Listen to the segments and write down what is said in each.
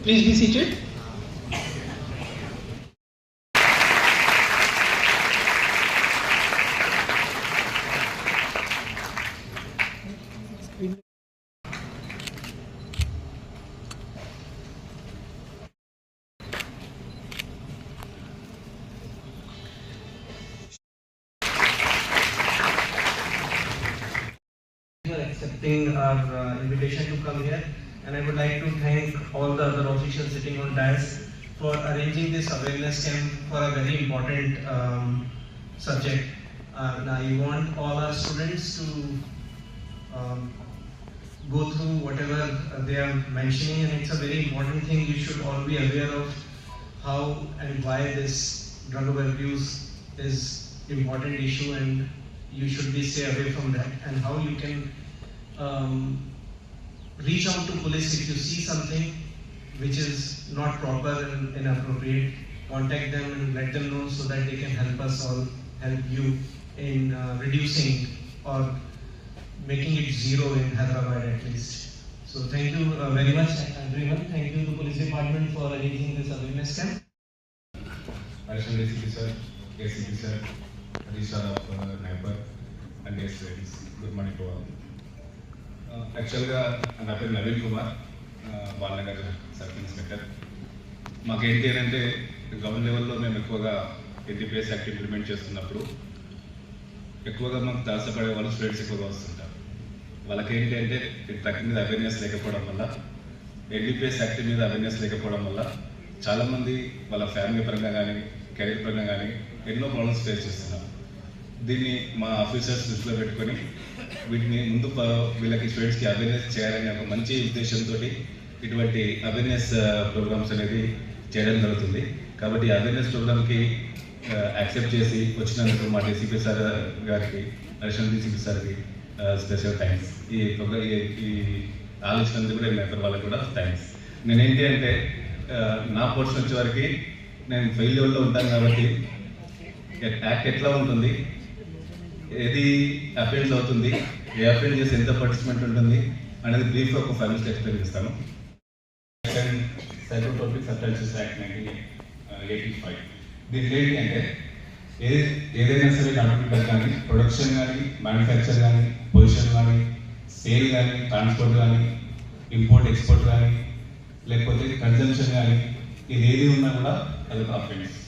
Please be seated. Accepting our invitation to come here, and I would like to thank all the other officials sitting on dais for arranging this awareness camp for a very important subject. I want all our students to go through whatever they are mentioning, and it's a very important thing. You should all be aware of how and why this drug abuse is important issue, and you should be stay away from that, and how you can reach out to police if you see something which is not proper and inappropriate. Contact them and let them know so that they can help us all, help you in reducing or making it zero in Hyderabad at least. So thank you very much everyone. Thank you to police department for arranging this awareness camp. Additional DCP sir, ACP sir, Adisha of NIPER and dear friends. Good morning to all. యాక్చువల్గా నా పేరు Naveen Kumar, Balanagar sub inspector. మాకేంటి అని అంటే government లెవెల్లో మేము ఎక్కువగా NTPS act implement చేస్తున్నప్పుడు ఎక్కువగా మాకు తారసపడే వాళ్ళు స్టూడెంట్స్ ఎక్కువగా వస్తుంటారు. వాళ్ళకి ఏంటి అంటే డ్రగ్ మీద అవేర్నెస్ లేకపోవడం వల్ల, ఎన్టీపీఎస్ యాక్ట్ మీద అవేర్నెస్ లేకపోవడం వల్ల చాలామంది వాళ్ళ ఫ్యామిలీ పరంగా కానీ కెరీర్ పరంగా కానీ ఎన్నో ప్రాబ్లమ్స్ ఫేస్ చేస్తున్నారు. దీన్ని మా ఆఫీసర్స్ దృష్టిలో పెట్టుకొని వీటిని ముందు వీళ్ళకి స్టూడెంట్స్కి అవేర్నెస్ చేయాలనే ఒక మంచి ఉద్దేశంతో ఇటువంటి అవేర్నెస్ ప్రోగ్రామ్స్ అనేది చేయడం జరుగుతుంది. కాబట్టి అవేర్నెస్ ప్రోగ్రామ్కి యాక్సెప్ట్ చేసి వచ్చినందుకు మా డీసీపీ సార్ గారికి, అడిషనల్ డీసీపీ సార్కి స్పెషల్ థ్యాంక్స్. ఈ ఆలోచనందుకు కూడా మెంబర్ వాళ్ళకి కూడా థ్యాంక్స్. నేనేంటి అంటే నా పోర్షన్ వచ్చే వరకు నేను ఫెయిల్ లెవెల్లో ఉంటాను కాబట్టి యాక్ట్ ఎట్లా ఉంటుంది, ఏది అఫెన్స్ అవుతుంది, ఏ అఫెన్స్ చేసి ఎంత పార్టిసిపెంట్ ఉంటుంది అనేది బ్రీఫ్గా ఒక 5 minutes ఎక్స్ప్లెయిన్ చేస్తాను. Psychotropic substances act 1985. దీంట్లో ఏంటి అంటే ఏదైనా సరే కంప్యూటర్ కానీ, ప్రొడక్షన్ కానీ, మ్యానుఫ్యాక్చర్ కానీ, పొజిషన్ కానీ, సేల్ కానీ, ట్రాన్స్పోర్ట్ కానీ, ఇంపోర్ట్ ఎక్స్పోర్ట్ కానీ, లేకపోతే కన్జంప్షన్ కానీ, ఇది ఏది ఉన్నా కూడా అది ఒక అఫెన్స్.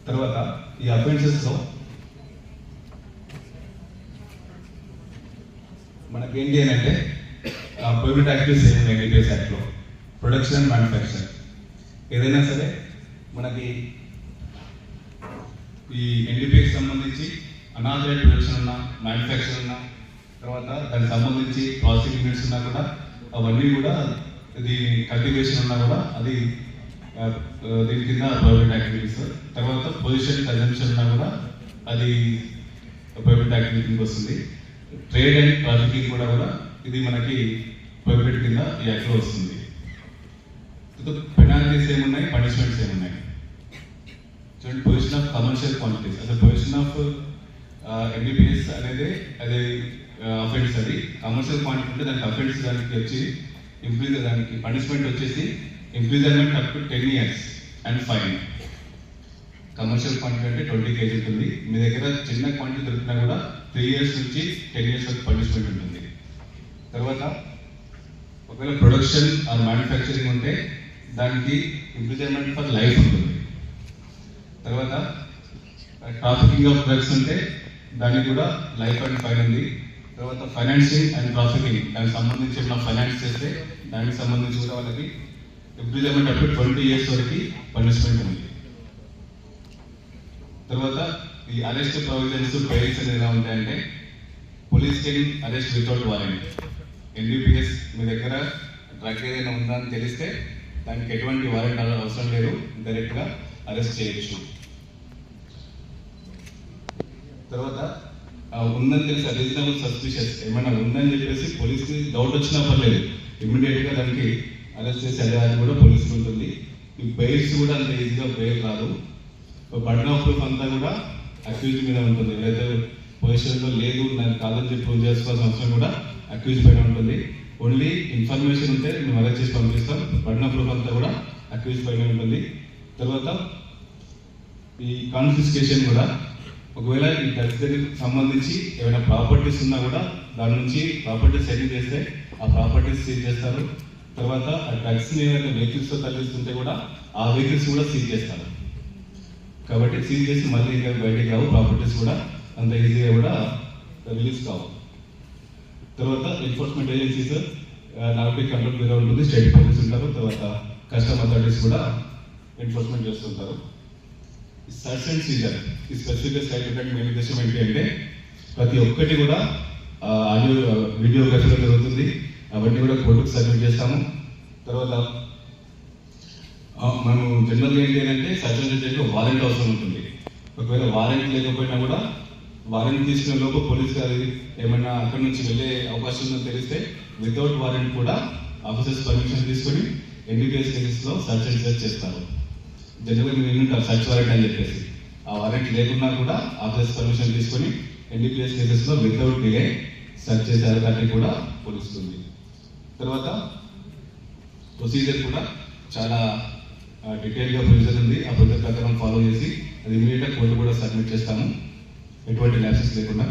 తర్వాత ఈ అఫెన్సెస్లో మనకేంటి అని అంటే ప్రొహిబిటెడ్ యాక్టివిటీస్ ఏమి ఎన్టీపీఎస్ యాక్ట్లో ప్రొడక్షన్ అండ్ మ్యానుఫ్యాక్చర్ ఏదైనా సరే మనకి ఈ ఎన్టీపీఎస్ సంబంధించి అనాథరైజ్డ్ ప్రొడక్షన్ ఉన్నా, మ్యానుఫ్యాక్చర్ ఉన్నా, తర్వాత దానికి సంబంధించి ప్రాసెసింగ్ యూనిట్స్ ఉన్నా కూడా అవన్నీ కూడా ఇది కల్టివేషన్ ఉన్నా కూడా అది దీని కింద ప్రొహిబిటెడ్ యాక్టివిటీస్. తర్వాత పొజిషన్ కన్జంప్షన్ ఉన్నా కూడా అది ప్రొహిబిటెడ్ యాక్టివిటీకి వస్తుంది. ట్రేడ్ అండ్ ట్రాఫికింగ్ కూడా ఇది మనకి ప్రొహిబిటెడ్ కింద ఈ యాక్ట్లో వస్తుంది. పెనాల్టీస్ ఏమున్నాయి, పనిష్మెంట్స్ ఏమున్నాయి చూడండి. పొజిషన్ ఆఫ్ కమర్షియల్ క్వాంటిటీస్, అసలు పొజిషన్ ఆఫ్ ఎన్డీపీఎస్ అనేది అది అఫెన్స్. అది కమర్షియల్ క్వాంటిటీ ఉంటే దానికి అఫెన్స్, దానికి వచ్చి ఇంప్లీజ్, దానికి పనిష్మెంట్ వచ్చేసి imprisonment up to 10 years and fine. Commercial quantity అంటే 20 kg ఉంటుంది. మీ దగ్గర చిన్న క్వాంటిటీ దొరికినా కూడా 3 years నుంచి 10 years వరకు పనిష్మెంట్ ఉంటుంది. తర్వాత ఒకవేళ ప్రొడక్షన్ ఆర్ మ్యానుఫ్యాక్చరింగ్ ఉంటే దానికి ఇంప్రిజన్మెంట్ ఫర్ లైఫ్ ఉంటుంది. తర్వాత ట్రాఫికింగ్ ఆఫ్ డ్రగ్స్ ఉంటే దానికి కూడా లైఫ్ అండ్ ఫైన్ ఉంది. తర్వాత ఫైనాన్సింగ్ అండ్ ట్రాఫికింగ్, దానికి సంబంధించి ఏమైనా ఫైనాన్స్ చేస్తే దానికి సంబంధించి కూడా వాళ్ళకి ఇంప్రిజన్మెంట్ అప్ టు 20 years వరకు పనిష్మెంట్ ఉంది. తర్వాత ఈ అరెస్ట్ ప్రొవిజన్స్ బెయిల్స్ ఎలా ఉంటాయంటే police can arrest without warrant. NDPS మీ దగ్గర డ్రగ్ ఏదైనా ఉందా అని తెలిస్తే దానికి ఎటువంటి వారెంట్ అవసరం లేదు, డైరెక్ట్గా అరెస్ట్ చేయొచ్చు. తర్వాత ఉందని తెలిసి రీజనబుల్ సస్పిషియస్ ఏమైనా ఉందని చెప్పేసి పోలీస్కి డౌట్ వచ్చినా పర్లేదు, ఇమ్మీడియట్గా దానికి అరెస్ట్ చేసే అధికారం కూడా పోలీసుకి ఉంటుంది. ఈ బెయిల్స్ కూడా అంత ఈజీగా బెయిల్ రాదు. బర్డెన్ ఆఫ్ ప్రూఫ్ అంతా కూడా అక్యూజ్ మీద ఉంటుంది. ఏదైతే పొజిషన్లో లేదు నాకు కాదని చెప్పి ప్రూవ్ చేసుకోవాల్సిన అవసరం కూడా అక్యూజ్ పైన ఉంటుంది. ఓన్లీ ఇన్ఫర్మేషన్ ఉంటే మేము అరెస్ట్ చేసి పంపిస్తాం. బర్డెన్ ఆఫ్ ప్రూఫ్ అంతా కూడా అక్యూజ్ పైన ఉంటుంది. తర్వాత ఈ కాన్ఫిస్కేషన్ కూడా ఒకవేళ ఈ డ్రగ్స్ దగ్గరికి సంబంధించి ఏమైనా ప్రాపర్టీస్ ఉన్నా కూడా దాని నుంచి ప్రాపర్టీస్ సెటిల్ చేస్తే ఆ ప్రాపర్టీస్ సీజ్ చేస్తారు. తర్వాత ఆ డ్రగ్స్ని ఏదైనా వెహికల్స్తో తరలిస్తుంటే కూడా ఆ వెహికల్స్ కూడా సీజ్ చేస్తారు. కాబట్టి సీజ్ చేసి మళ్ళీ ఇంకా బయటికి రావు, ప్రాపర్టీస్ కూడా అంత ఈజీగా కూడా రిలీజ్ కావు. తర్వాత enforcement agencies, narcotic control bureau ఉంటుంది, స్టేట్ పోలీస్ ఉంటారు, తర్వాత కస్టమ్ అథారిటీస్ కూడా ఎన్ఫోర్స్మెంట్ చేస్తుంటారు. సర్చ్ అండ్ సీజర్ ఈ స్పెసిఫిక్గా సైట్ మెయిన్ ఉద్దేశం ఏంటి అంటే ప్రతి ఒక్కటి కూడా ఆడియో వీడియోగ్రఫీలో జరుగుతుంది. అవన్నీ కూడా కోర్టుకు సబ్మిట్ చేస్తాము. తర్వాత మనం జనరల్గా ఏంటి అంటే సర్చ్ అండ్ సీజర్కి వారెంట్ అవసరం ఉంటుంది. ఒకవేళ వారెంట్ లేకపోయినా కూడా వారెంట్ తీసుకునే లోపు పోలీస్ గారి ఏమైనా అక్కడి నుంచి వెళ్ళే అవకాశం ఉందని తెలిస్తే వితౌట్ వారెంట్ కూడా ఆఫీసర్స్ పర్మిషన్ తీసుకొని NDPS కేసెస్లో సర్చ్ అండ్ సీజర్ చేస్తారు. జనరల్గా మీరు వింటారు సర్చ్ వారెంట్ అని చెప్పేసి. ఆ వారెంట్ లేకున్నా కూడా ఆఫీసర్స్ పర్మిషన్ తీసుకొని NDPS కేసెస్లో వితౌట్ డిలే సర్చ్ చేసే అధికారిని కూడా పోలీసుకు ఉంది. తర్వాత ప్రొసీజర్ కూడా చాలా డీటెయిల్గా ప్రొసీజర్ ఉంది. ఆ ప్రొసీజర్ ప్రకారం ఫాలో చేసి అది ఇమీడియట్గా కోర్టు కూడా సబ్మిట్ చేస్తాము, ఎటువంటి ల్యాప్సెస్ లేకుండా.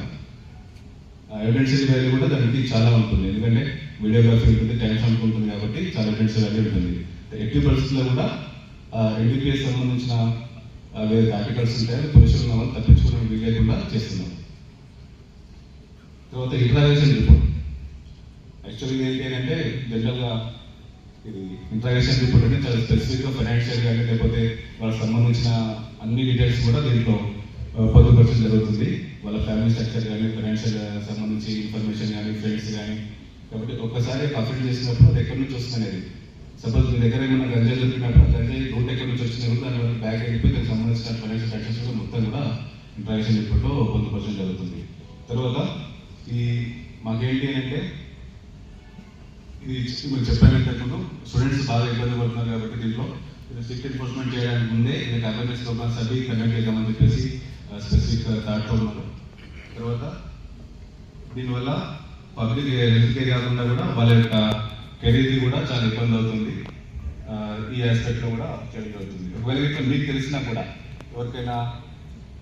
ఎవిడెన్షియల్ వాల్యూ కూడా దానికి చాలా ఉంటుంది, ఎందుకంటే వీడియోగ్రఫీ ఉంటుంది, టైం స్టాంప్ ఉంటుంది కాబట్టి చాలా ఎవిడెన్షియల్ వాల్యూ ఉంటుంది. ఎట్టి పరిస్థితుల్లో కూడా NDPS సంబంధించిన వేరే ఆర్టికల్స్ ఉంటాయి, పొజిషన్ ఉన్న వాళ్ళు తప్పించుకోవడం వీలు లేకుండా చేస్తున్నాం. తర్వాత ఇంట్రాగేషన్ రిపోర్ట్ యాక్చువల్గా ఏంటి అంటే జనరల్గా ఇది ఇంట్రాగేషన్ రిపోర్ట్ అంటే చాలా స్పెసిఫిక్గా ఫైనాన్షియల్ కానీ లేకపోతే వాళ్ళకి సంబంధించిన అన్ని డీటెయిల్స్ కూడా దీంట్లో పొందుపరచడం జరుగుతుంది. వాళ్ళ ఫ్యామిలీ స్ట్రక్చర్ కానీ ఫైనాన్షియల్ సంబంధించి ఇన్ఫర్మేషన్ కానీ ఫ్రెండ్స్ కానీ. కాబట్టి ఒక్కసారి అఫెండ్ చేసినప్పుడు అది ఎక్కడి నుంచి వస్తుంది అనేది, సపోజ్ మీ దగ్గర ఏమైనా గంజాయి దొరికినప్పుడు గంజాయి రూట్ ఎక్కడి నుంచి వచ్చినప్పుడు దాని వల్ల బ్యాక్ అయిపోయి దానికి సంబంధించిన ఫైనాన్షియల్ ట్రాన్సాక్షన్స్ కూడా మొత్తం కూడా ఇంట్రాగేషన్ రిపోర్ట్లో పొందుపరచడం జరుగుతుంది. తర్వాత ఈ మాకేంటి అంటే ఇది మీరు చెప్పాను ఇంతకుముందు స్టూడెంట్స్ బాగా ఇబ్బంది పడుతున్నారు కాబట్టి దీంట్లో స్ట్రిక్ట్ ఎన్ఫోర్స్మెంట్ చేయడానికి ముందే ఇది అవేర్నెస్ ప్రోగ్రామ్స్ అవి కండక్ట్ చేద్దామని చెప్పేసి స్పెసిఫిక్ థాట్తో ఉన్నారు. తర్వాత దీనివల్ల పబ్లిక్ హెల్త్కే కాకుండా కూడా వాళ్ళ యొక్క కెరీర్కి కూడా చాలా ఇబ్బంది అవుతుంది. ఈ ఆస్పెక్ట్లో కూడా చేంజ్ అవుతుంది. ఒకవేళ ఇక్కడ మీకు తెలిసినా కూడా ఎవరికైనా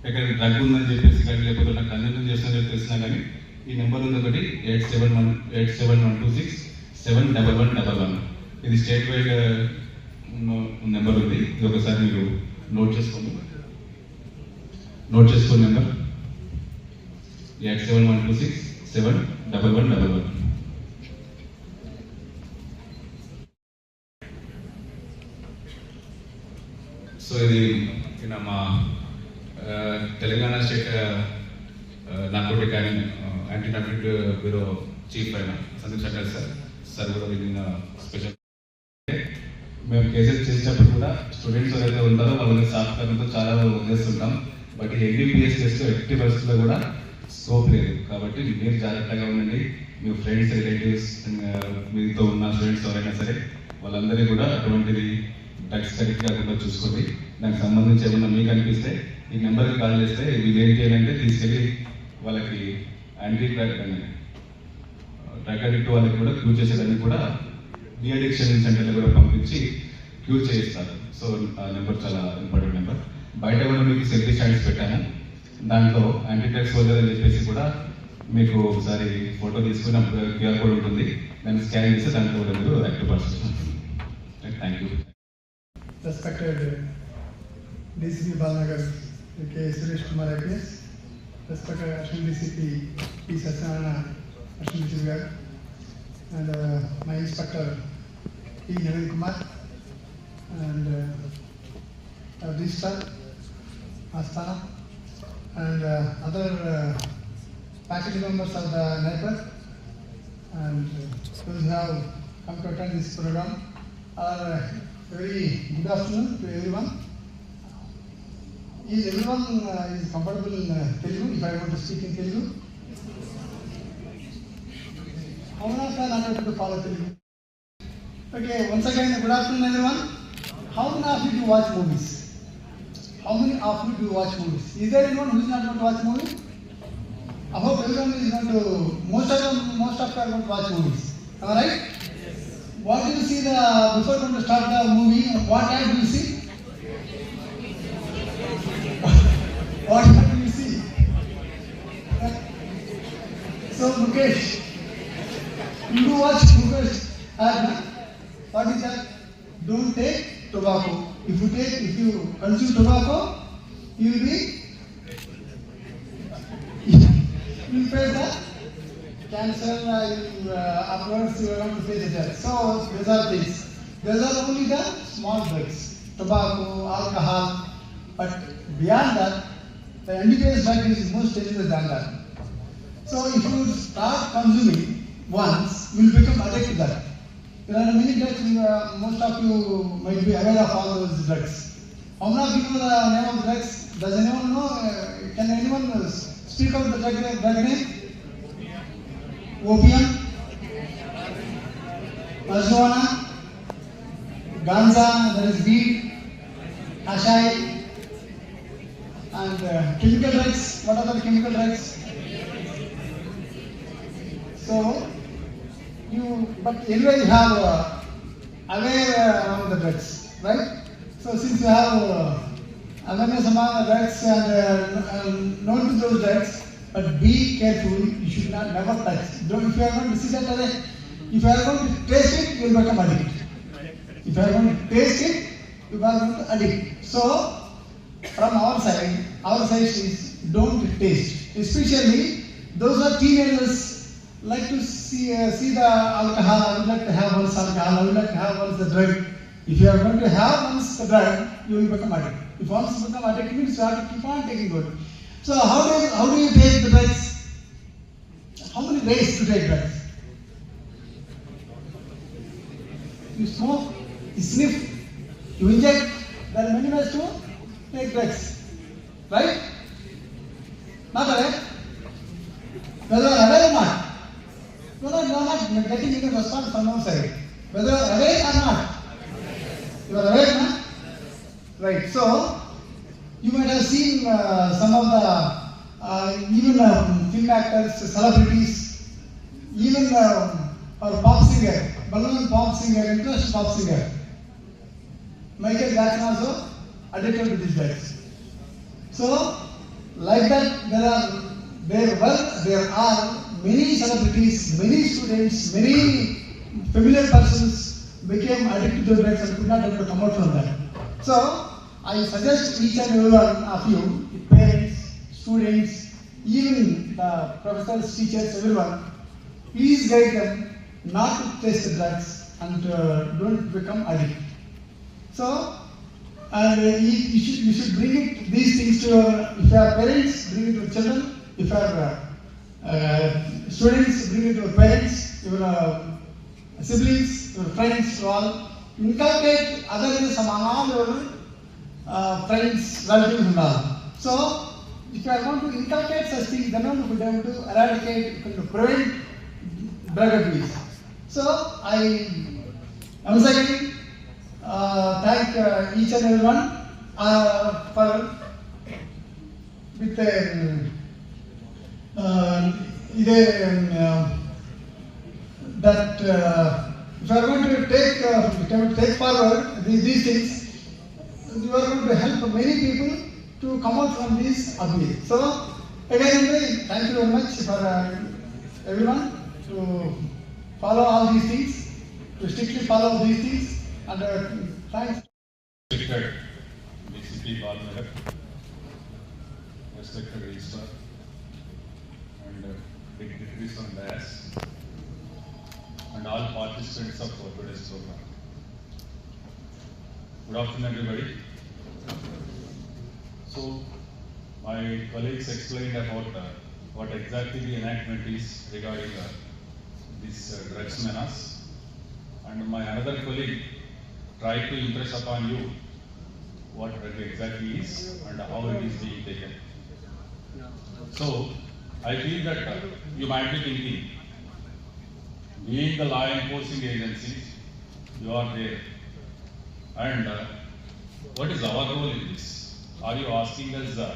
ఎక్కడ డ్రగ్ ఉందని చెప్పేసి కానీ లేకపోతే నాకు కన్సల్ట్ చేస్తుందని తెలిసినా కానీ ఈ నెంబర్ ఉంది ఒకటి 8712671111. ఇది స్టేట్ వైడ్ నెంబర్ ఉంది. ఇది ఒకసారి మీరు నోట్ చేసుకోండి నెంబర్ 8712671111. సో ఇది మా Telangana state narcotic and anti narcotic bureau chief అయిన సందీప్ శంకర్ సార్ కూడా విన్న స్పెషల్. మేము కేసెస్ చేసేటప్పుడు కూడా స్టూడెంట్స్ ఎవరైతే ఉంటారో వాళ్ళని సాఫ్ట్వేర్తో చాలా వదిలేస్తుంటాం. బట్ NDPS కేసులో ఎట్టి పరిస్థితుల్లో కూడా స్కోప్ లేదు. కాబట్టి మీరు జాగ్రత్తగా ఉండండి. మీ ఫ్రెండ్స్ రిలేటివ్స్ మీతో ఉన్న స్టూడెంట్స్ ఎవరైనా సరే వాళ్ళందరినీ కూడా అటువంటిది డ్రగ్స్ కరెక్ట్ కాకుండా చూసుకోండి. దానికి సంబంధించి ఏమన్నా మీకు అనిపిస్తే ఈ నెంబర్కి కాల్ చేస్తే మీరు ఏం చేయాలంటే తీసుకెళ్ళి వాళ్ళకి యాంటీ డ్రగ్ అడిక్ట్ వాళ్ళకి కూడా క్యూర్ చేసేదానికి కూడా డిఅడిక్షన్ సెంటర్లో కూడా పంపించి క్యూర్ చేయిస్తారు. సో ఆ నెంబర్ చాలా ఇంపార్టెంట్ నెంబర్. బయట కూడా మీకు సేఫ్టీ స్టాండ్స్ పెట్టాము, దాంట్లో యాంటీ డ్రగ్స్ వదిలే అని చెప్పేసి కూడా మీకు ఒకసారి ఫోటో తీసుకుని క్యూఆర్ కోడ్ ఉంటుంది, దాన్ని స్కాన్ చేస్తే దాంట్లో కూడా మీరు active person. Thank you. Respected DCP Balnagar K. Suresh Kumar IPS, respected Assistant DCP P. Satyanarayana Assistant DCP Garu, and my Inspector P. Naveen Kumar, and Registrar Asthana, and other faculty members of the NIPER, and those who have come to attend this program. Very good afternoon to everyone. Is everyone is comfortable in Telugu? If I want to speak in Telugu, how many of you are not able to follow Telugu? Okay, once again, good afternoon everyone. How many of you do watch movies? How many of you do watch movies? Is there anyone who is not going to watch movies? I hope everyone is going to, most of you are going to watch movies. Am I right? Yes. What do you see before going to start the movie? What ad do you see? What ad do you see? So Mukesh, you do watch Mukesh ad? What is that? Don't take tobacco. If you consume tobacco, you will face the cancer. Afterwards, you are going to face the death. So these are things. These are only the small drugs, tobacco, alcohol. But beyond that, the NDPS drug is most dangerous than that. So if you start consuming once, you will become addicted to that. There are many drugs, most of you might be aware of all those drugs. How many of you know the name of drugs? Does anyone know? Can anyone speak out the drug name? Opium, marijuana, ganja, there is weed, hashish, and chemical drugs. What are the chemical drugs? So, but anyway, you have aware among the drugs, right? So since you have awareness among the drugs and known to those drugs, but be careful, you should not never touch. If you are going to see that if you are going to taste it, you will become addicted. If you are going to taste it, you are going to addict. So from our side is don't taste. Especially those who are teenagers like to see the alcohol. I would like to have once alcohol. I would like to have once the drug. If you are going to have once the drug, you will become addicted. If once you become addicted, means you have to keep on taking good. So how do you take the drugs? How many ways to take drugs? You smoke, you sniff, you inject. There are many ways to take drugs, right? Not correct? Whether aware or not. You are not getting any response from our side. Whether aware or not. You are aware, na? Right. So, you might have seen some of the even film actors, celebrities, even our pop singer, well-known pop singer, interesting pop singer, Michael Jackson also addicted to these drugs. So, like that, there are many celebrities, many students, many familiar persons became addicted to drugs and could not able to come out from that. So, I suggest each and every one of you, parents, students, even the professors, teachers, everyone, please guide them not to taste the drugs and don't become addicted. So, and you should bring these things to if you are parents, bring it to your children. If you are students, bring it to your parents, your siblings, your friends, to all. Inculcate others among all your friends, relatives and all. So, if you are going to inculcate such things, then only you will be able to eradicate, to prevent drug abuse. So, I once again thank each and everyone for with that if you are going to take forward these things, you are going to help many people to come out from this abuse. So again, thank you very much for everyone to follow all these things, to strictly follow these things, and thanks. Respected DCP Balnagar, respected Registrar, and dignitaries on dais, and all participants of today's program. Good afternoon, everybody. So, my colleagues explained about what exactly the enactment is regarding this drugs menace. And my another colleague tried to impress upon you what drug exactly is and how it is being taken. So, I feel that you might be thinking, being the law enforcing agencies, you are there. And what is our role in this? Are you asking us to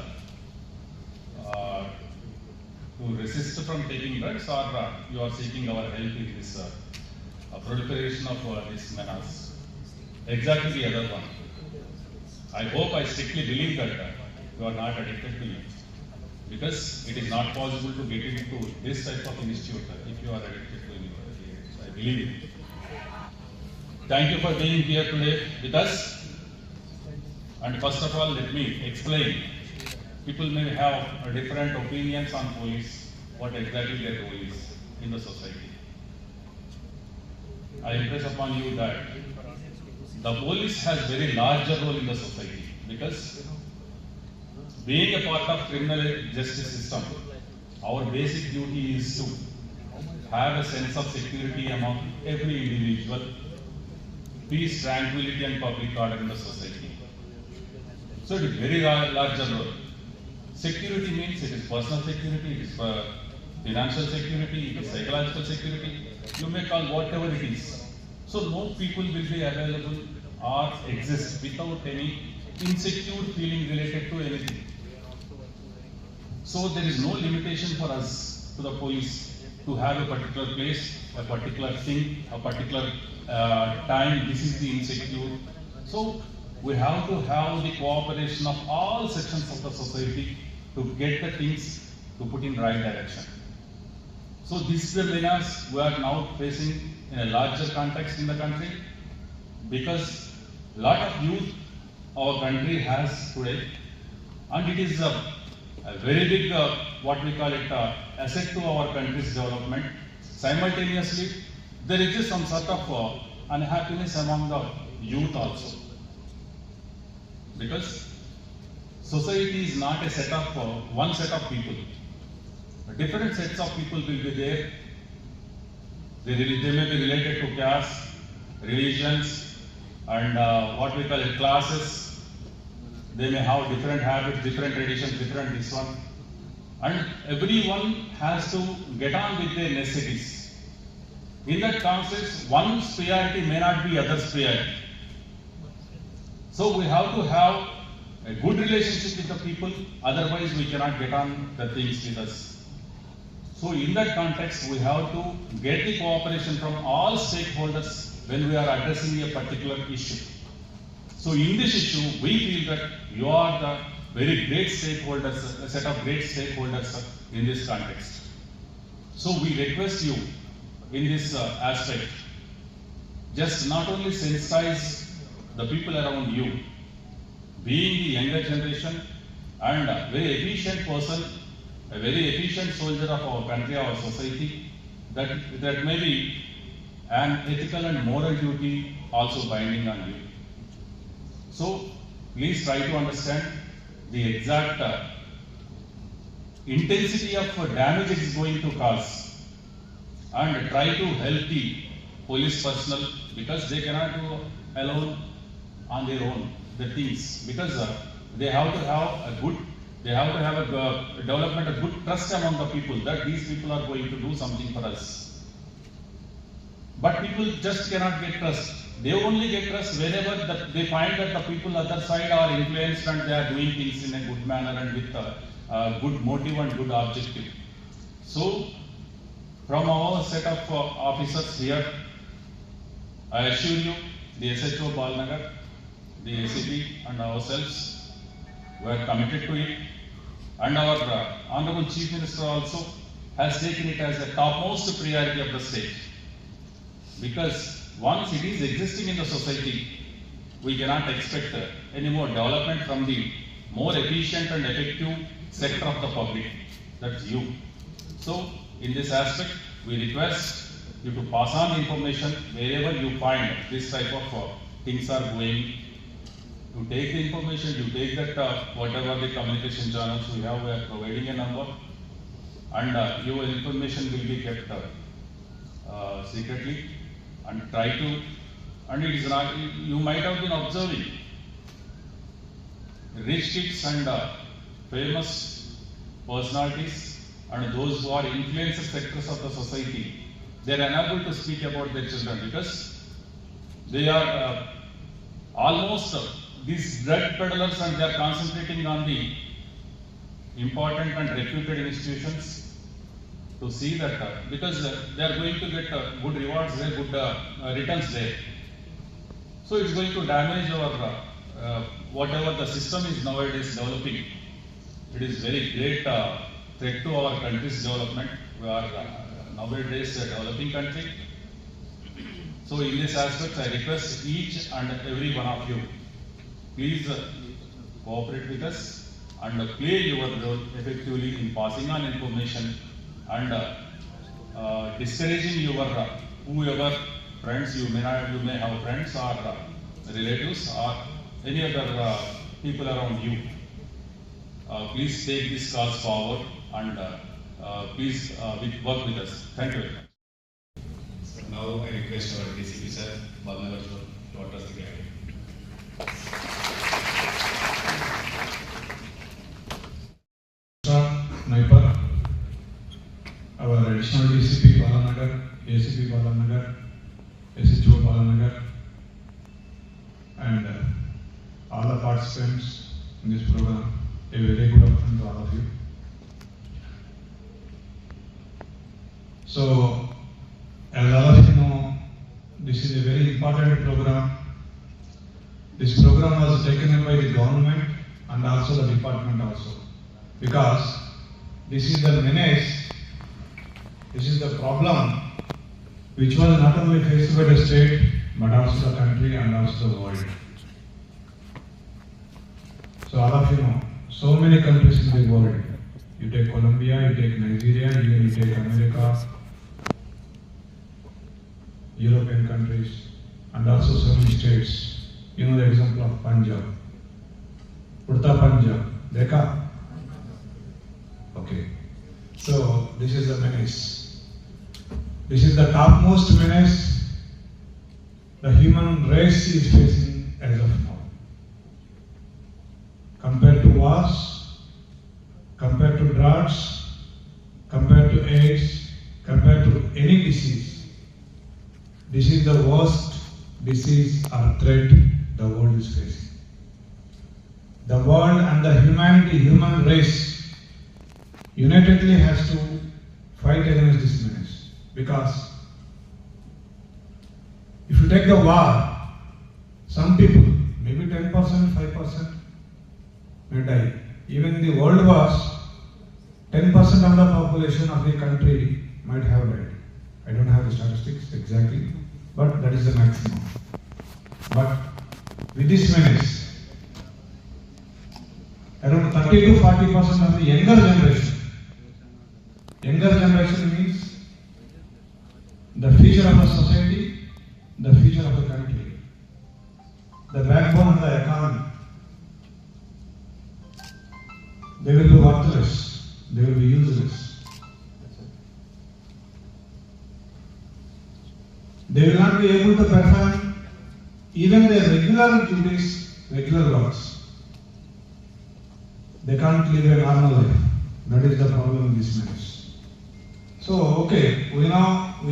resist from taking drugs, or you are seeking our help in this proliferation of this menace? Exactly the other one. I hope, I strictly believe that you are not addicted to it, because it is not possible to get into this type of institute if you are addicted to it. I believe it. Thank you for being here today with us. And first of all, let me explain. People may have different opinions on police, what exactly their role is in the society. I impress upon you that the police has very larger role in the society, because being a part of criminal justice system, our basic duty is to have a sense of security among every individual, peace, tranquility and public order in the society. So it is very larger role. Security means it is personal security, it is financial security, it is psychological security, you may call whatever it is. So no people will be available or exist without any insecure feeling related to anything. So there is no limitation for us, to the police, to have a particular place, a particular thing, a particular time, this is the insecure. So we have to have the cooperation of all sections of the society to get the things to put in right direction. So this is the menace we are now facing in a larger context in the country, because a lot of youth our country has today, and it is a very big, what we call it, asset to our country's development. Simultaneously, there exists some sort of unhappiness among the youth also, because society is not a set of one set of people. Different sets of people will be there. They may be related to caste, religions, and what we call it, classes. They may have different habits, different traditions, different this one. And everyone has to get on with their necessities. In that context, one's priority may not be other's priority. So we have to have a good relationship with the people, otherwise we cannot get on the things with us. So in that context, we have to get the cooperation from all stakeholders when we are addressing a particular issue. So in this issue, we feel that you are the very great stakeholders, a set of great stakeholders in this context. So we request you in this aspect, just not only sensitize the people around you, being the younger generation and a very efficient person, a very efficient soldier of our country, our society, that may be an ethical and moral duty also binding on you. So please try to understand the exact intensity of damage it is going to cause, and try to help the police personnel, because they cannot do alone on their own the things, because they have to have a good, they have to have a development of good trust among the people, that these people are going to do something for us. But people just cannot get trust. They only get trust whenever they find that the people other side are influenced and they are doing things in a good manner and with a good motive and good objective. So, from our set of officers here, I assure you, the SHO Balnagar, the ACP and ourselves, we are committed to it, and our Honorable Chief Minister also has taken it as a topmost priority of the state. Because once it is existing in the society, we cannot expect any more development from the more efficient and effective sector of the public, that's you. So, in this aspect, we request you to pass on the information wherever you find this type of things are going. To take the information, you take that whatever the communication channels we have, we are providing a number, and your information will be kept secretly, and try to, and it is not, you might have been observing rich kids and famous personalities and those who are influential sectors of the society, they are unable to speak about their children because they are almost these drug peddlers, and they are concentrating on the important and reputed institutions to see that because they are going to get good rewards there, good returns there. So it's going to damage our whatever the system is nowadays developing. It is very great threat to our country's development. We are nowadays a developing country. So in this aspect, I request each and every one of you, please cooperate with us and play your role effectively in passing on information and discouraging your whoever friends you may have friends or relatives or any other people around you. Please take this cause forward and please work with us. Thank you very much. So now I request our DCP sir, Balnagar to address the gathering. Naipar, our additional DCP Balanagar, ACP Balanagar, SHO Balanagar, and all the participants in this program, a very good afternoon to all of you. So, as all of you know, this is a very important program. This program was taken up by the government and also the department also, because this is the menace, this is the problem which was not only faced by the state but also the country and also the world. So all of you know, so many countries in the world, you take Colombia, you take Nigeria, even you take America, European countries, and also so many states. You know the example of Punjab, Urta Punjab, Dekha? Okay. So this is the menace. This is the topmost menace the human race is facing as of now. Compared to wars, compared to droughts, compared to AIDS, compared to any disease, this is the worst disease or threat the world is facing. The world and the human race, unitedly has to fight against this menace. Because if you take the war, some people, maybe 10%, 5% may die. Even in the world wars, 10% of the population of the country might have died. I don't have the statistics exactly, but that is the maximum. But with this menace, around 30 to 40% of the younger generation means the future of the society, the future of the country, the backbone of the economy. They will be worthless, they will be useless. They will not be able to perform even their regular duties, regular works. They can't live a normal life. That is the problem in this menace. So, okay, we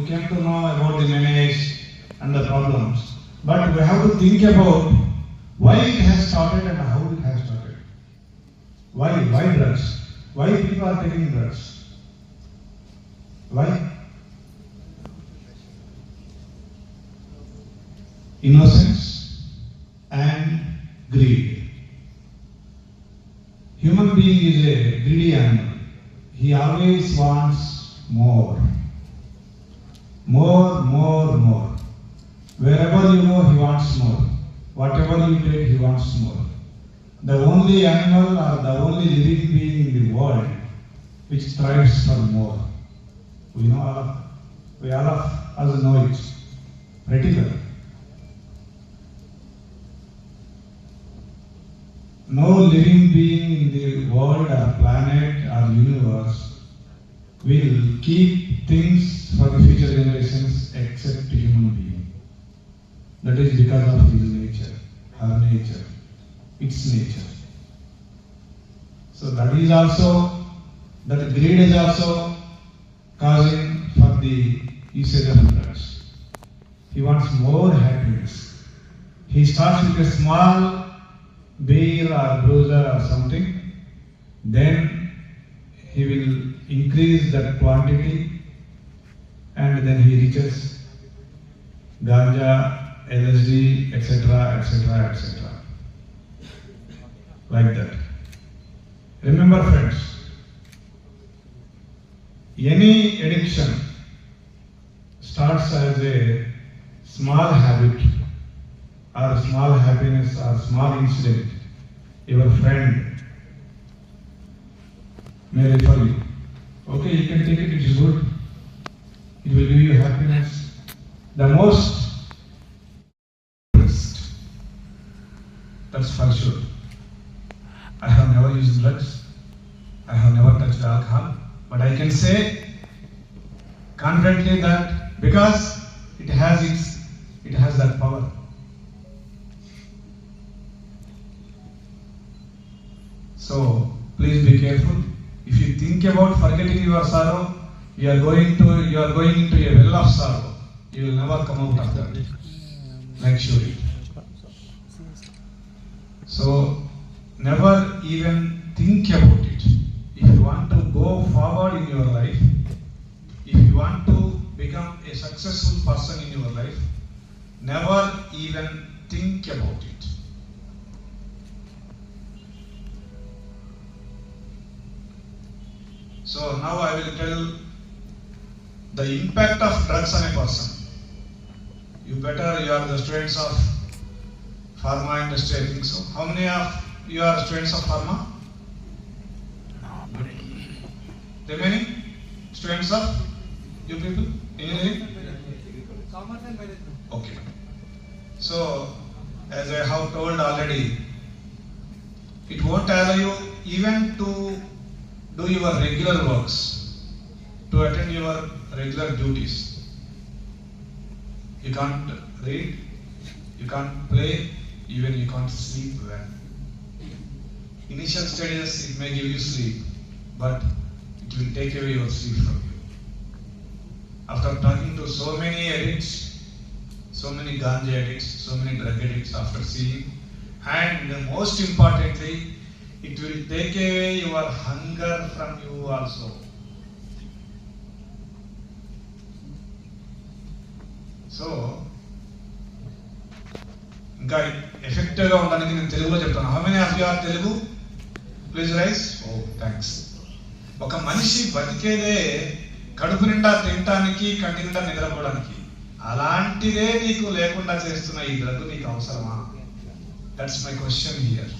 came to know about the menace and the problems, but we have to think about why it has started and how it has started. Why drugs? Why people are taking drugs? Why? Innocence and greed. Human being is a greedy animal. He always wants more. More. Wherever you go, he wants more. Whatever you take, he wants more. The only animal or the only living being in the world which strives for more. We all of us know it pretty well. No living being in the world or planet or universe will keep things for the future generations except human being. That is because of his nature, her nature, its nature. So that is also, that greed is also causing for the usage of drugs. He wants more happiness. He starts with a small beer or bruiser or something, then he will increase that quantity and then he reaches ganja, LSD, etc., etc., etc. Like that. Remember, friends, any addiction starts as a small habit or small happiness or small incident. Your friend may refer you. Okay, you can take it, it is good. It will give you happiness. The most best. That's for sure. I have never used drugs. I have never touched alcohol. But I can say confidently that because it has that power. So please be careful. If you think about forgetting your sorrow, you are going into a well of sorrow. You will never come out of that. Make sure it. So never even think about it. If you want to go forward in your life, if you want to become a successful person in your life, never even think about it. So now I will tell the impact of drugs on a person. You are the students of pharma industry, I think so. How many of you are students of pharma? Remaining students of you people? Engineering? Okay. So, as I have told already, it won't allow you even to do your regular works, to attend your regular duties. You can't read, you can't play, even you can't sleep well. Initial stages, it may give you sleep, but it will take away your sleep from you. After talking to so many addicts, so many ganja addicts, so many drug addicts after seeing, and most importantly, it will take away your hunger from you also. So ఇంకా ఎఫెక్టివ్గా ఉండడానికి నేను తెలుగులో చెప్తాను. How many of you are Telugu? Please rise. Oh thanks. ఒక మనిషి బతికేదే కడుపు నిండా తినటానికి, కంటి నిండా నిద్రపోవడానికి. అలాంటిదే నీకు లేకుండా చేస్తున్న ఈ డ్రగ్ నీకు అవసరమా? That's my question here.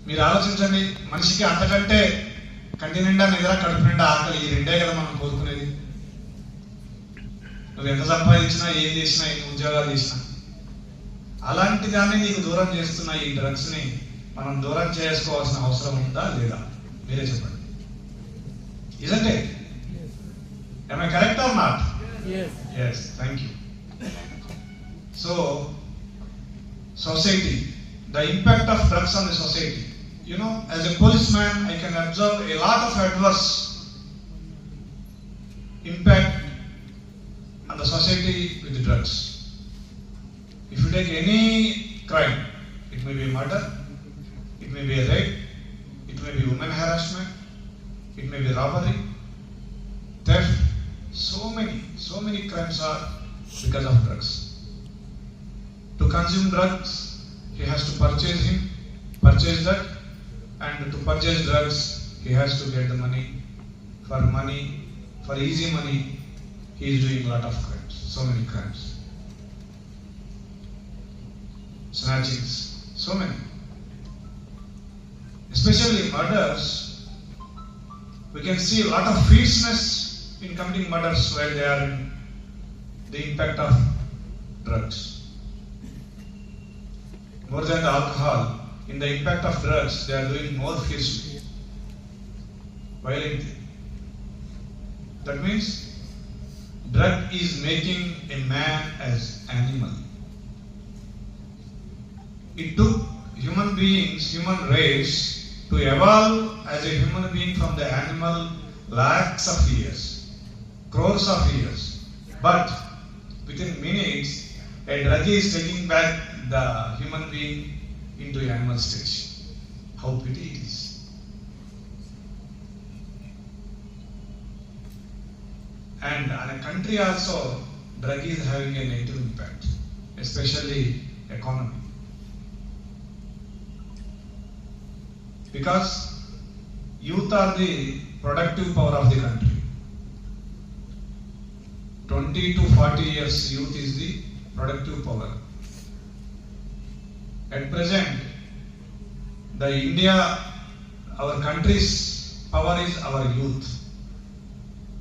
మీరు ఆలోచించండి, మనిషికి అంతకంటే కంటి నిండా నిద్ర, కడుపు నిండా ఆకలి, ఈ రెండే కదా మనం కోరుకునేది. నువ్వు ఎంత సంపాదించినా, ఏం చేసినా, ఎన్ని ఉద్యోగాలు చేసినా, అలాంటి దాన్ని నీకు దూరం చేస్తున్న ఈ డ్రగ్స్ ని మనం దూరం చేసుకోవాల్సిన అవసరం ఉందా లేదా? మీరే చెప్పండి. Isn't it? Am I correct or not? Yes. Yes, thank you. So, society, the impact of drugs on the society. You know, as a policeman, I can observe a lot of adverse impact on the society with the drugs. If you take any crime, it may be murder, it may be a rape, it may be women harassment, it may be robbery, theft. So many crimes are because of drugs. To consume drugs, he has to purchase that, and to purchase drugs, he has to get the money. For easy money, he is doing a lot of crimes, so many crimes. Snatchings, so many. Especially murders, we can see a lot of fierceness in committing murders while they are in the impact of drugs. More than the alcohol, in the impact of drugs, they are doing more fiercely. violent thing. That means drug is making a man as animal. It took human beings, human race to evolve as a human being from the animal lakhs of years, crores of years. But within minutes, a drug is taking back the human being into animal stage. How pity it is. And on a country also, drug is having a negative impact, especially economy. Because youth are the productive power of the country. 20 to 40 years youth is the productive power. At present, the India, our country's power is our youth.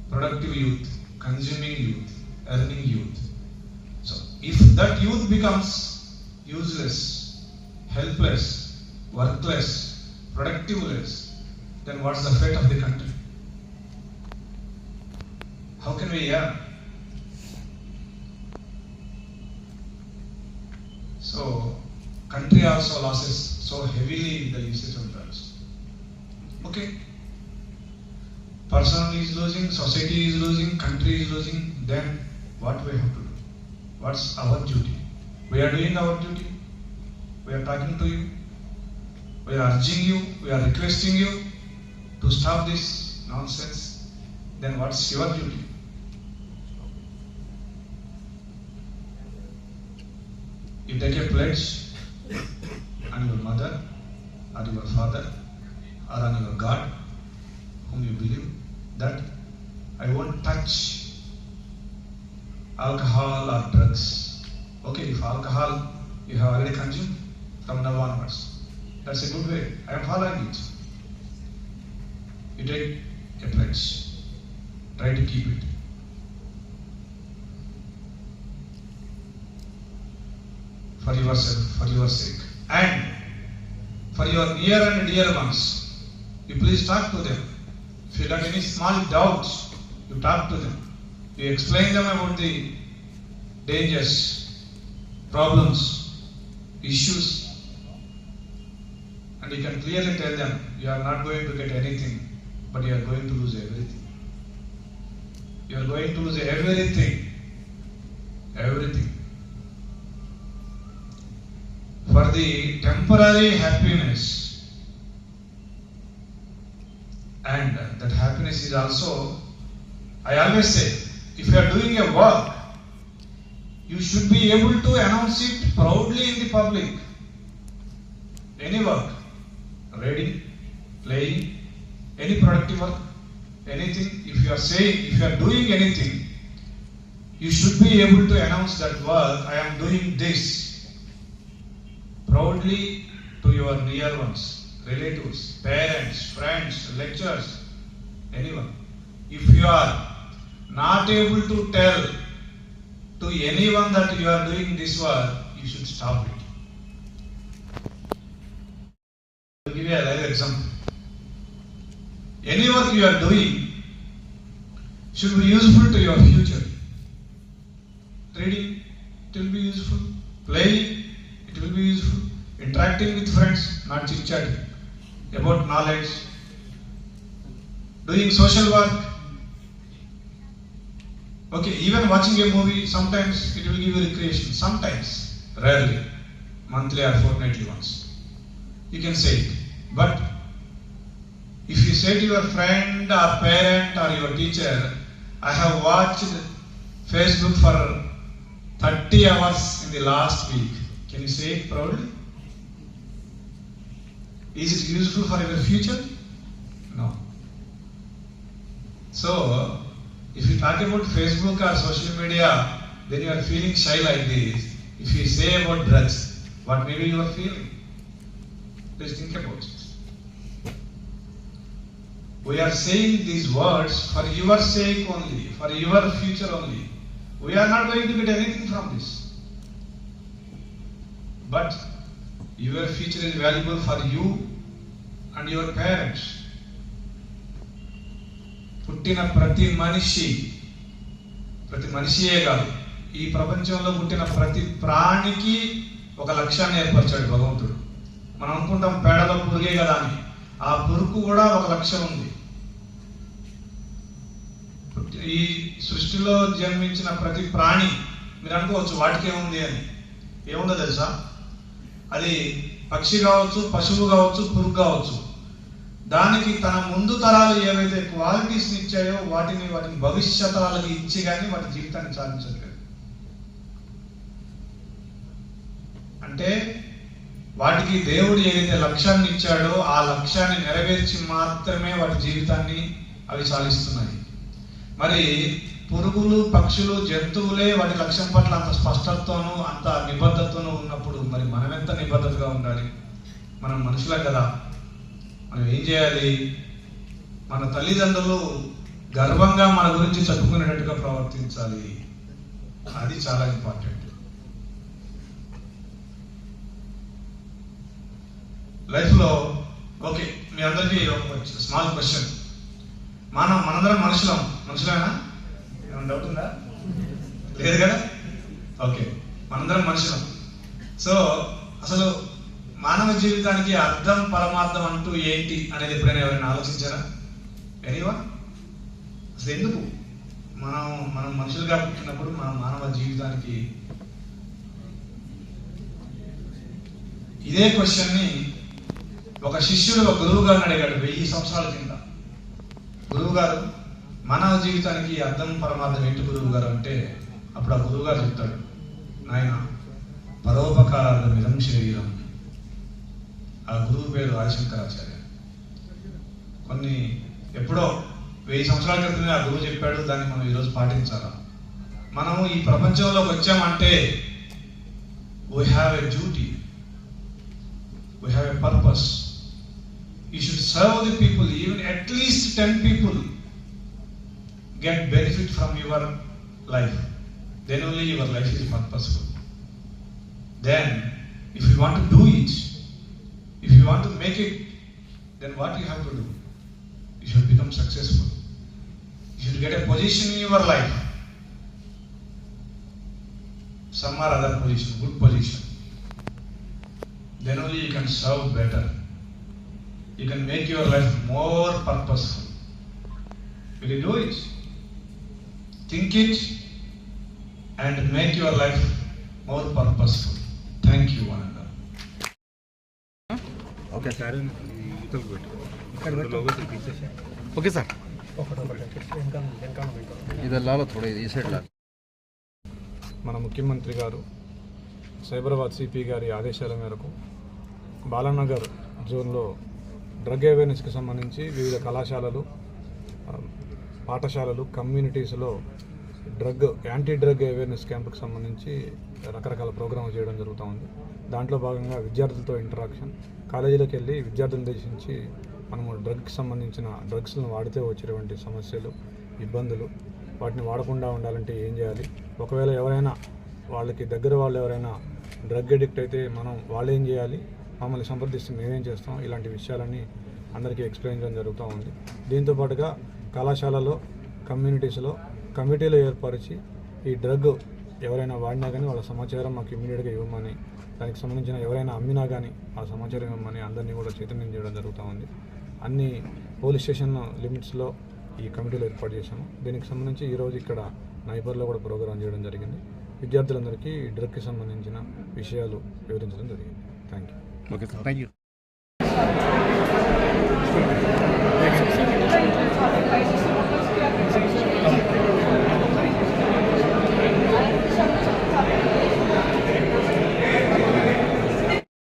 Productive youth, consuming youth, earning youth. So, if that youth becomes useless, helpless, workless, productiveless, then what's the fate of the country? How can we earn? So, country also losses so heavily in the usage of drugs. Okay? Person is losing, society is losing, country is losing, then what we have to do? What's our duty? We are doing our duty. We are talking to you. We are urging you, we are requesting you to stop this nonsense. Then what's your duty? You take a pledge on your mother, or your father, or on your God, whom you believe, that I won't touch alcohol or drugs. Okay, if alcohol you have already consumed, from now onwards, that's a good way. I am following it. You take a pledge. Try to keep it. For yourself, for your sake. And for your near and dear ones, you please talk to them. If you got any small doubts, you talk to them. You explain them about the dangers, problems, issues, and you can clearly tell them you are not going to get anything, but you are going to lose everything. You are going to lose everything. Everything. For the temporary happiness, and that happiness is also, I always say, if you are doing a work, you should be able to announce it proudly in the public. Any work, reading, playing, any productive work, anything, if you are saying, if you are doing anything, you should be able to announce that work, I am doing this, proudly to your near ones, relatives, parents, friends, lecturers, anyone. If you are not able to tell to anyone that you are doing this work, you should stop it. I'll give you a live example. Any work you are doing should be useful to your future. Reading, it will be useful. Playing, it will be useful. Interacting with friends, not chit-chatting about knowledge. Doing social work. Okay, even watching a movie, sometimes it will give you recreation. Sometimes, rarely, monthly or fortnightly once. You can say it. But if you say to your friend or parent or your teacher, I have watched Facebook for 30 hours in the last week. Can you say it proudly? Is it useful for your future? No. So, if you talk about Facebook or social media, then you are feeling shy like this. If you say about drugs, what maybe you are feeling? Please think about it. We are saying these words for your sake only, for your future only. We are not going to get anything from this. But your future is valuable for you and your parents. పుట్టిన ప్రతి మనిషియే కాదు, ఈ ప్రపంచంలో పుట్టిన ప్రతి ప్రాణికి ఒక లక్ష్యాన్ని ఏర్పరిచాడు భగవంతుడు. మనం అనుకుంటాం పేడలో పురుగే కదా అని, ఆ పురుగు కూడా ఒక లక్ష్యం ఉంది. ఈ సృష్టిలో జన్మించిన ప్రతి ప్రాణి, మీరు అనుకోవచ్చు వాటికి ఏముంది అని, ఏముందో తెలుసా? అది పక్షి కావచ్చు, పశువు కావచ్చు, పురుగు కావచ్చు, దానికి తన ముందు తరాలు ఏవైతే క్వాలిటీస్ని ఇచ్చాయో వాటిని భవిష్యత్ తరాలకి ఇచ్చి కానీ వాటి జీవితాన్ని సాధించట్లేదు. అంటే వాటికి దేవుడు ఏదైతే లక్ష్యాన్ని ఇచ్చాడో ఆ లక్ష్యాన్ని నెరవేర్చి మాత్రమే వాటి జీవితాన్ని అవి సాధిస్తున్నాయి. మరి పురుగులు, పక్షులు, జంతువులే వాటి లక్ష్యం పట్ల అంత స్పష్టతతోనూ అంత నిబద్ధతతోనూ ఉన్నప్పుడు మరి మనం ఎంత నిబద్ధతగా ఉండాలి? మనం మనుషులం కదా, మనం ఏం చేయాలి? మన తల్లిదండ్రులు గర్వంగా మన గురించి చెప్పుకునేటట్టుగా ప్రవర్తించాలి. అది చాలా ఇంపార్టెంట్. లైఫ్లో ఓకే, మీ అందరికీ ఒక స్మాల్ క్వశ్చన్. మనందరం మనుషులేనా? ఏమైనా డౌట్ ఉందా? లేదు కదా? ఓకే, మనందరం మనుషులం. సో అసలు మానవ జీవితానికి అర్థం, పరమార్థం అంటూ ఏంటి అనేది ఎప్పుడైనా ఎవరైనా ఆలోచించారా? ఎనీవన్? అసలు ఎందుకు మనం మనుషులుగా పుట్టినప్పుడు మన మానవ జీవితానికి ఇదే క్వశ్చన్ని ఒక శిష్యుడు ఒక గురువు గారిని అడిగాడు 1000 సంవత్సరాల కింద. గురువు గారు, మానవ జీవితానికి అర్థం, పరమార్థం ఏంటి గురువు గారు అంటే, అప్పుడు ఆ గురువు గారు చెప్తాడు, నాయన పరోపకారార్థం ఇదం శరీరం. ఆ గురువు పేరు ఆదిశంకరాచార్య. ఎప్పుడో 1000 సంవత్సరాల క్రితమే ఆ గురువు చెప్పాడు, దాన్ని మనం ఈరోజు పాటించాలా? మనము ఈ ప్రపంచంలోకి వచ్చామంటే we have a duty, we have a purpose. You should serve the people, even at least 10 people get benefit from your life. Then only your life is purposeful. Then if you want to do it, if you want to make it, then what you have to do? You should become successful. You should get a position in your life, some or other position, good position. Then only you can serve better. You can make your life more purposeful. Will you do it? Think it and make your life more purposeful. Thank you, one another. Okay sir, okay sir, ఇదెల్లాలో థోడా ఈ side లా. మన ముఖ్యమంత్రి గారు Cyberabad CP గారి ఆదేశాల మేరకు బాలానగర్ జోన్లో డ్రగ్ అవేర్నెస్కి సంబంధించి వివిధ కళాశాలలు, పాఠశాలలు, కమ్యూనిటీస్లో యాంటీ డ్రగ్ అవేర్నెస్ క్యాంపుకి సంబంధించి రకరకాల ప్రోగ్రామ్లు చేయడం జరుగుతూ ఉంది. దాంట్లో భాగంగా విద్యార్థులతో ఇంటరాక్షన్, కాలేజీలకు వెళ్ళి విద్యార్థులను ఉద్దేశించి మనము డ్రగ్కి సంబంధించిన డ్రగ్స్లను వాడితే వచ్చేటువంటి సమస్యలు, ఇబ్బందులు, వాటిని వాడకుండా ఉండాలంటే ఏం చేయాలి, ఒకవేళ ఎవరైనా వాళ్ళకి దగ్గర వాళ్ళు ఎవరైనా డ్రగ్ అడిక్ట్ అయితే వాళ్ళు ఏం చేయాలి, మమ్మల్ని సంప్రదిస్తే మేమేం చేస్తాం, ఇలాంటి విషయాలన్నీ అందరికీ ఎక్స్ప్లెయిన్ చేయడం జరుగుతూ ఉంది. దీంతోపాటుగా కళాశాలలో, కమ్యూనిటీస్లో కమిటీలు ఏర్పరిచి ఈ డ్రగ్ ఎవరైనా వాడినా కానీ వాళ్ళ సమాచారం మాకు ఇమ్మీడియట్గా ఇవ్వమని, దానికి సంబంధించిన ఎవరైనా అమ్మినా కానీ ఆ సమాచారం ఇవ్వమని అందరినీ కూడా చైతన్యం చేయడం జరుగుతూ ఉంది. అన్ని పోలీస్ స్టేషన్ లిమిట్స్లో ఈ కమిటీలు ఏర్పాటు చేశాము. దీనికి సంబంధించి ఈరోజు ఇక్కడ నైపర్లో కూడా ప్రోగ్రాం చేయడం జరిగింది. విద్యార్థులందరికీ డ్రగ్కి సంబంధించిన విషయాలు వివరించడం జరిగింది. Thank you. Okay sir, thank you. Thank you.